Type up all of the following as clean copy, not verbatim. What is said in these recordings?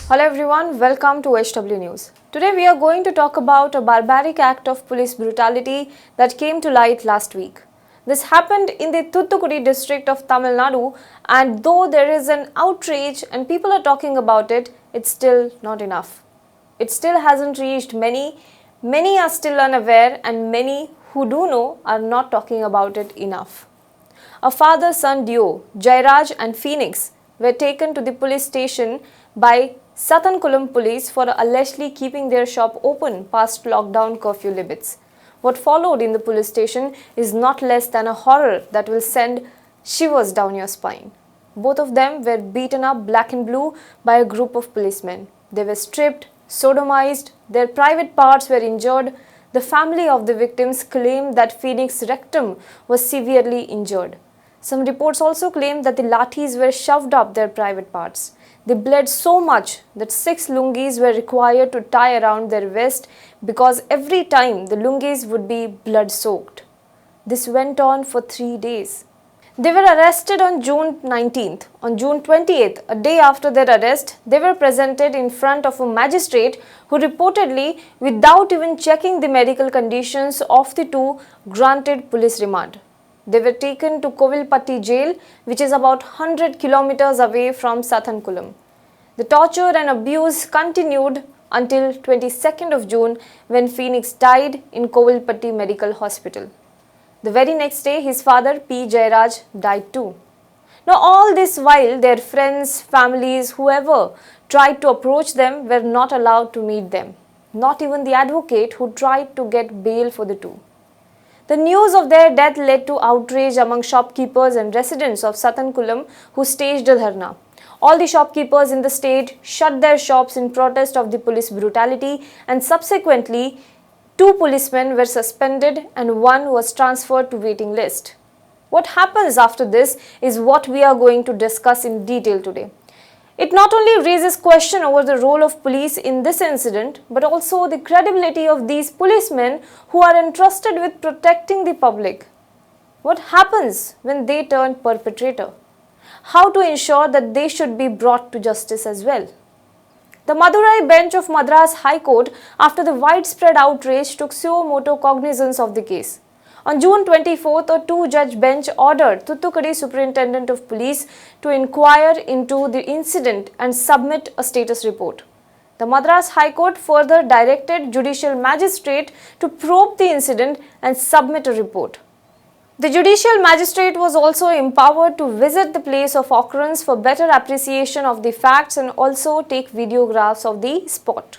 Hello everyone, welcome to HW News. Today we are going to talk about a barbaric act of police brutality that came to light last week. This happened in the Thoothukudi district of Tamil Nadu, and though there is an outrage and people are talking about it, it's still not enough. It still hasn't reached many are still unaware, and many who do know are not talking about it enough. A father-son duo, Jairaj and Phoenix, were taken to the police station by Sathankulam police for allegedly keeping their shop open past lockdown curfew limits. What followed in the police station is not less than a horror that will send shivers down your spine. Both of them were beaten up black and blue by a group of policemen. They were stripped, sodomized, their private parts were injured. The family of the victims claimed that Phoenix's rectum was severely injured. Some reports also claim that the lathis were shoved up their private parts. They bled so much that 6 lungis were required to tie around their waist because every time the lungis would be blood-soaked. This went on for 3 days. They were arrested on June 19th. On June 28th, a day after their arrest, they were presented in front of a magistrate who reportedly, without even checking the medical conditions of the two, granted police remand. They were taken to Kovilpatti jail, which is about 100 kilometers away from Sathankulam. The torture and abuse continued until 22nd of June when Phoenix died in Kovilpatti Medical Hospital. The very next day, his father P. Jairaj died too. Now all this while, their friends, families, whoever tried to approach them were not allowed to meet them. Not even the advocate who tried to get bail for the two. The news of their death led to outrage among shopkeepers and residents of Sathankulam who staged a dharna. All the shopkeepers in the state shut their shops in protest of the police brutality, and subsequently 2 policemen were suspended and 1 was transferred to waiting list. What happens after this is what we are going to discuss in detail today. It not only raises question over the role of police in this incident, but also the credibility of these policemen who are entrusted with protecting the public. What happens when they turn perpetrator? How to ensure that they should be brought to justice as well? The Madurai bench of Madras High Court, after the widespread outrage, took suo motu cognizance of the case. On June 24th, a 2-judge bench ordered Thoothukudi Superintendent of Police to inquire into the incident and submit a status report. The Madras High Court further directed Judicial Magistrate to probe the incident and submit a report. The Judicial Magistrate was also empowered to visit the place of occurrence for better appreciation of the facts and also take videographs of the spot.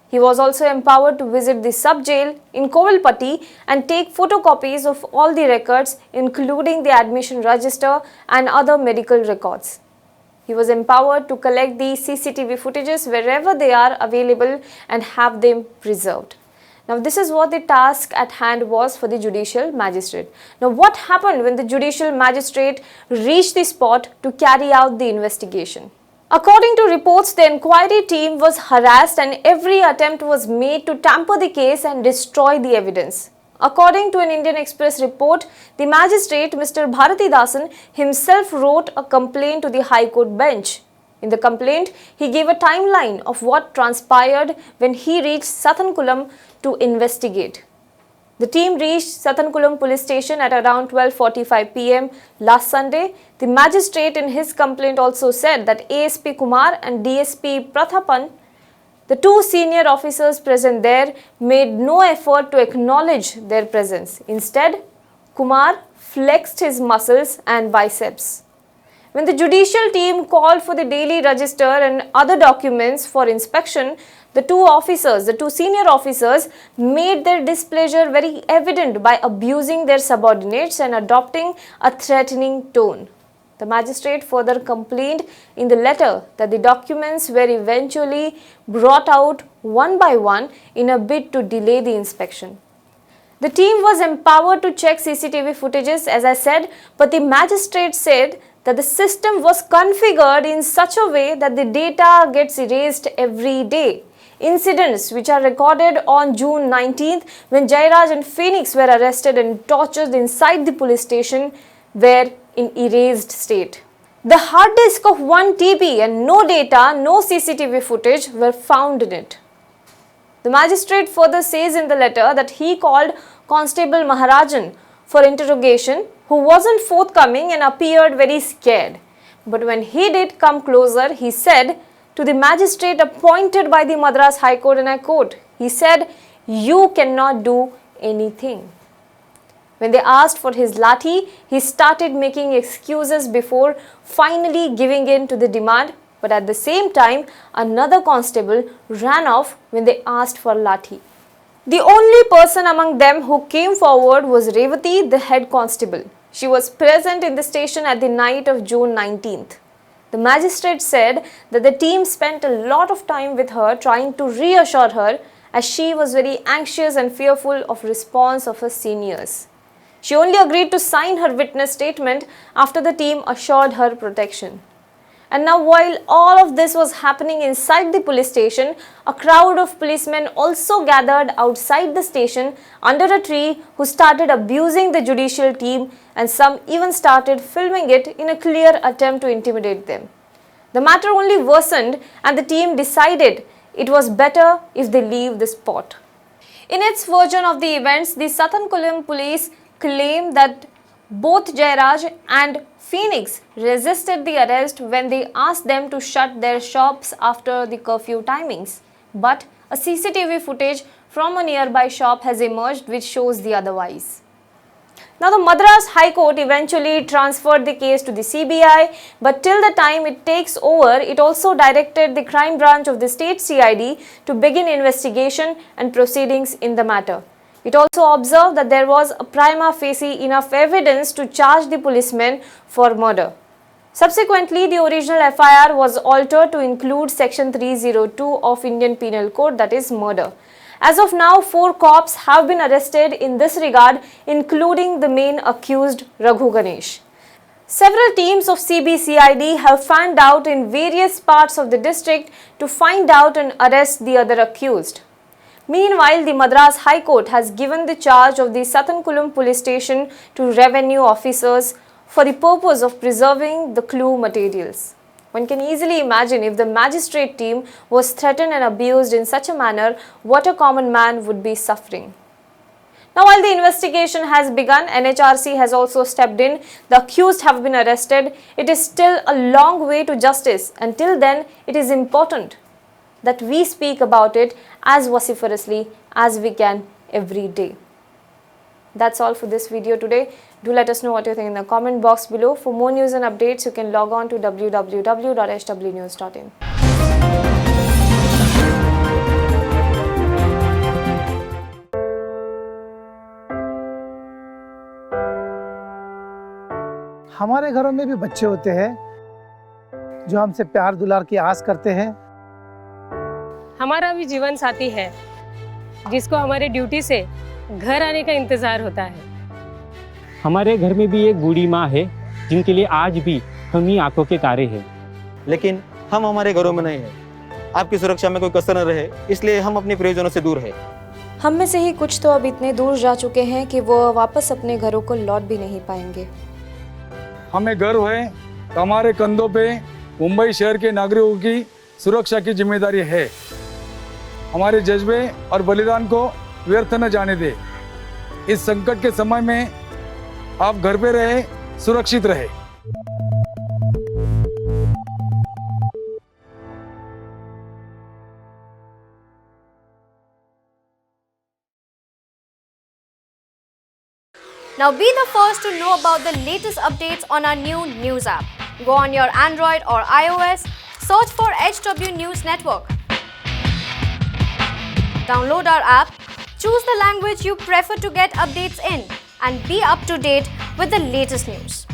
He was also empowered to visit the sub-jail in Kovilpatti and take photocopies of all the records, including the admission register and other medical records. He was empowered to collect the CCTV footages wherever they are available and have them preserved. Now, this is what the task at hand was for the Judicial Magistrate. Now, what happened when the Judicial Magistrate reached the spot to carry out the investigation? According to reports, the inquiry team was harassed and every attempt was made to tamper the case and destroy the evidence. According to an Indian Express report, the magistrate, Mr. Bharatidasan, himself wrote a complaint to the High Court bench. In the complaint, he gave a timeline of what transpired when he reached Sathankulam to investigate. The team reached Sathankulam police station at around 12:45 p.m. last Sunday. The magistrate in his complaint also said that ASP Kumar and DSP Prathapan, the 2 senior officers present there, made no effort to acknowledge their presence. Instead, Kumar flexed his muscles and biceps. When the judicial team called for the daily register and other documents for inspection, the 2 senior officers made their displeasure very evident by abusing their subordinates and adopting a threatening tone. The magistrate further complained in the letter that the documents were eventually brought out one by one in a bid to delay the inspection. The team was empowered to check CCTV footages, as I said, but the magistrate said that the system was configured in such a way that the data gets erased every day. Incidents which are recorded on June 19th when Jairaj and Phoenix were arrested and tortured inside the police station were in erased state. The hard disk of 1 TB and no data, no CCTV footage were found in it. The magistrate further says in the letter that he called Constable Maharajan for interrogation, who wasn't forthcoming and appeared very scared. But when he did come closer, he said to the magistrate appointed by the Madras High Court, and I quote, he said, "You cannot do anything." When they asked for his lathi, he started making excuses before finally giving in to the demand. But at the same time, another constable ran off when they asked for lathi. The only person among them who came forward was Revati, the head constable. She was present in the station at the night of June 19th. The magistrate said that the team spent a lot of time with her trying to reassure her, as she was very anxious and fearful of response of her seniors. She only agreed to sign her witness statement after the team assured her protection. And now, while all of this was happening inside the police station, a crowd of policemen also gathered outside the station under a tree who started abusing the judicial team, and some even started filming it in a clear attempt to intimidate them. The matter only worsened and the team decided it was better if they leave the spot. In its version of the events, the Satankulam police claimed that both Jairaj and Phoenix resisted the arrest when they asked them to shut their shops after the curfew timings. But a CCTV footage from a nearby shop has emerged which shows the otherwise. Now, the Madras High Court eventually transferred the case to the CBI, but till the time it takes over, it also directed the crime branch of the state CID to begin investigation and proceedings in the matter. It also observed that there was a prima facie enough evidence to charge the policemen for murder. Subsequently, the original FIR was altered to include Section 302 of Indian Penal Code, that is murder. As of now, 4 cops have been arrested in this regard, including the main accused, Raghu Ganesh. Several teams of CBCID have fanned out in various parts of the district to find out and arrest the other accused. Meanwhile, the Madras High Court has given the charge of the Satankulam police station to revenue officers for the purpose of preserving the clue materials. One can easily imagine if the magistrate team was threatened and abused in such a manner, what a common man would be suffering. Now, while the investigation has begun, NHRC has also stepped in. The accused have been arrested. It is still a long way to justice. Until then, it is important that we speak about it as vociferously as we can every day. That's all for this video today. Do let us know what you think in the comment box below. For more news and updates, you can log on to www.hwnews.in. हमारे घरों में भी बच्चे होते हैं जो हमसे प्यार दुलार की आस करते हैं। हमारा भी जीवन साथी है जिसको हमारे ड्यूटी से घर आने का इंतजार होता है। हमारे घर में भी एक बूढ़ी माँ है जिनके लिए आज भी हम ही आंखों के तारे हैं। लेकिन हम हमारे घरों में नहीं हैं। आपकी सुरक्षा में कोई कसर न रहे, इसलिए हम अपने प्रियजनों से दूर हैं। हम में से ही कुछ तो अब इतने दूर जा चुके हैं कि वो वापस अपने घरों को लौट भी नहीं पाएंगे। हमें गर्व है कि हमारे कंधों पे मुंबई शहर के नागरिकों की सुरक्षा की जिम्मेदारी है। हमारे जज्बे और बलिदान को व्यर्थ न जाने दे। इस संकट के समय में आप घर पे रहे, सुरक्षित रहे। Now be the first to know about the latest updates on our new news app. Go on your Android or iOS, search for HW News Network. Download our app, choose the language you prefer to get updates in, and be up to date with the latest news.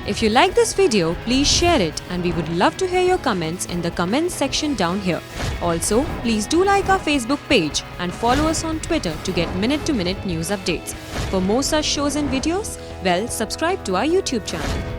If you like this video, please share it, and we would love to hear your comments in the comments section down here. Also, please do like our Facebook page and follow us on Twitter to get minute-to-minute news updates. For more such shows and videos, well, subscribe to our YouTube channel.